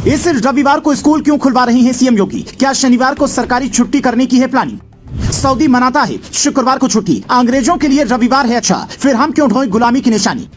इस रविवार को स्कूल क्यों खुलवा रही हैं सीएम योगी? क्या शनिवार को सरकारी छुट्टी करने की है प्लानिंग? सऊदी मनाता है शुक्रवार को छुट्टी, अंग्रेजों के लिए रविवार है अच्छा, फिर हम क्यों ढोएं गुलामी की निशानी?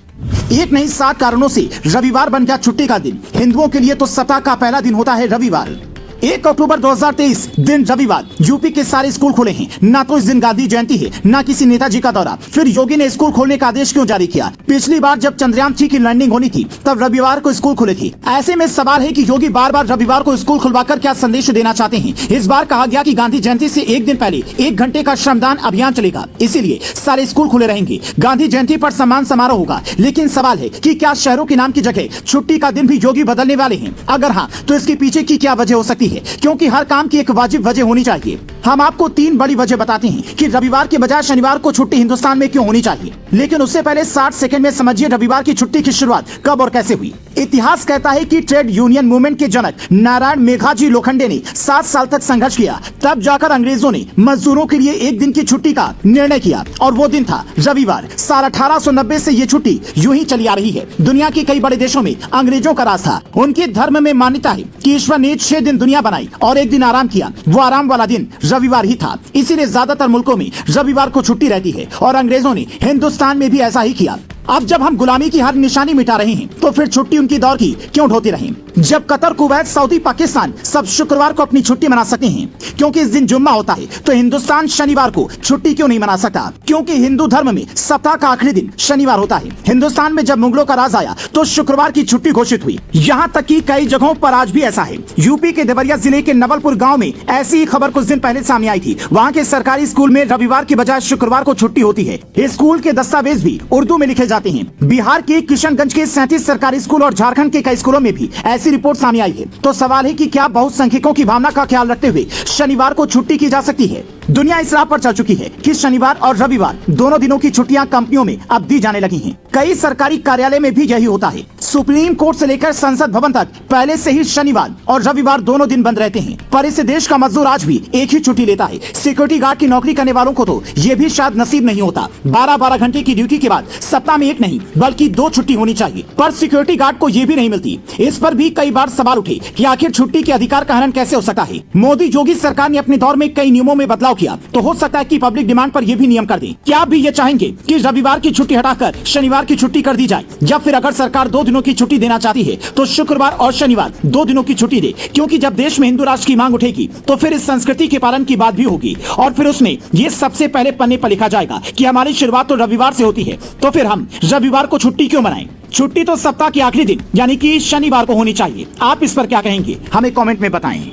एक नहीं 7 कारणों से रविवार बन गया छुट्टी का दिन। हिंदुओं के लिए तो सप्ताह का पहला दिन होता है रविवार। 1 अक्टूबर 2023 दिन रविवार, यूपी के सारे स्कूल खुले हैं। ना तो इस दिन गांधी जयंती है, ना किसी नेताजी का दौरा। फिर योगी ने स्कूल खोलने का आदेश क्यों जारी किया? पिछली बार जब चंद्रयान 3 की लैंडिंग होनी थी तब रविवार को स्कूल खुले थे। ऐसे में सवाल है कि योगी बार बार रविवार को स्कूल खुलवाकर क्या संदेश देना चाहते हैं? इस बार कहा गया कि गांधी जयंती से 1 दिन पहले 1 घंटे का श्रमदान अभियान चलेगा, इसीलिए सारे स्कूल खुले रहेंगे। गांधी जयंती पर सम्मान समारोह होगा, लेकिन सवाल है कि क्या शहरों के नाम की जगह छुट्टी का दिन भी योगी बदलने वाले हैं? अगर हाँ, तो इसके पीछे की क्या वजह हो सकती है? क्योंकि हर काम की एक वाजिब वजह होनी चाहिए। हम आपको 3 बड़ी वजह बताते हैं कि रविवार के बजाय शनिवार को छुट्टी हिंदुस्तान में क्यों होनी चाहिए। लेकिन उससे पहले 60 सेकंड में समझिए रविवार की छुट्टी की शुरुआत कब और कैसे हुई। इतिहास कहता है कि ट्रेड यूनियन मूवमेंट के जनक नारायण मेघाजी लोखंडे ने 7 साल तक संघर्ष किया, तब जाकर अंग्रेजों ने मजदूरों के लिए 1 दिन की छुट्टी का निर्णय किया और वो दिन था रविवार। साल 1890 से ये छुट्टी यूं ही चली आ रही है। दुनिया के कई बड़े देशों में अंग्रेजों का राज था। उनके धर्म में मान्यता है कि ईश्वर ने 6 दिन दुनिया बनाई और 1 दिन आराम किया। वो आराम वाला दिन रविवार ही था, इसीलिए ज्यादातर मुल्कों में रविवार को छुट्टी रहती है और अंग्रेजों ने हिंदुस्तान में भी ऐसा ही किया। अब जब हम गुलामी की हर निशानी मिटा रहे हैं तो फिर छुट्टी उनकी दौर की क्यों ढोते रहें? जब कतर, कुवैत, सऊदी, पाकिस्तान सब शुक्रवार को अपनी छुट्टी मना सकते हैं क्योंकि इस दिन जुम्मा होता है, तो हिंदुस्तान शनिवार को छुट्टी क्यों नहीं मना सकता? क्योंकि हिंदू धर्म में सप्ताह का आखिरी दिन शनिवार होता है। हिंदुस्तान में जब मुगलों का राज आया तो शुक्रवार की छुट्टी घोषित हुई। यहाँ तक कि कई जगहों पर आज भी ऐसा है। यूपी के देवरिया जिले के नवलपुर गाँव में ऐसी ही खबर कुछ दिन पहले सामने आई थी। वहाँ के सरकारी स्कूल में रविवार की बजाय शुक्रवार को छुट्टी होती है। स्कूल के दस्तावेज भी उर्दू में लिखे जाते हैं। बिहार के किशनगंज के 37 सरकारी स्कूल और झारखंड के कई स्कूलों में भी ऐसी रिपोर्ट सामने आई है। तो सवाल है कि क्या बहुसंख्यकों की भावना का ख्याल रखते हुए शनिवार को छुट्टी की जा सकती है? दुनिया इस राह पर चल चुकी है कि शनिवार और रविवार दोनों दिनों की छुट्टियां कंपनियों में अब दी जाने लगी हैं। कई सरकारी कार्यालय में भी यही होता है। सुप्रीम कोर्ट से लेकर संसद भवन तक पहले से ही शनिवार और रविवार दोनों दिन बंद रहते हैं। पर इस देश का मजदूर आज भी एक ही छुट्टी लेता है। सिक्योरिटी गार्ड की नौकरी करने वालों को तो ये भी शायद नसीब नहीं होता। 12-12 घंटे की ड्यूटी के बाद सप्ताह में 1 नहीं बल्कि 2 छुट्टी होनी चाहिए, पर सिक्योरिटी गार्ड को ये भी नहीं मिलती। इस पर भी कई बार सवाल उठे कि आखिर छुट्टी के अधिकार का हनन कैसे हो सकता है? मोदी योगी सरकार ने अपने दौर में कई नियमों में बदलाव किया, तो हो सकता है कि पब्लिक डिमांड पर ये भी नियम कर दे। क्या आप भी ये चाहेंगे कि रविवार की छुट्टी हटाकर शनिवार की छुट्टी कर दी जाए? या फिर अगर सरकार 2 दिनों की छुट्टी देना चाहती है तो शुक्रवार और शनिवार 2 दिनों की छुट्टी दे, क्योंकि जब देश में हिंदू राष्ट्र की मांग उठेगी तो फिर इस संस्कृति के पालन की बात भी होगी और फिर उसमें ये सबसे पहले पन्ने पर लिखा जाएगा कि हमारी शुरुआत तो रविवार से होती है, तो फिर हम रविवार को छुट्टी क्यों मनाएं? छुट्टी तो सप्ताह के आखिरी दिन यानी कि शनिवार को होनी चाहिए। आप इस पर क्या कहेंगे? हमें कमेंट में बताएं।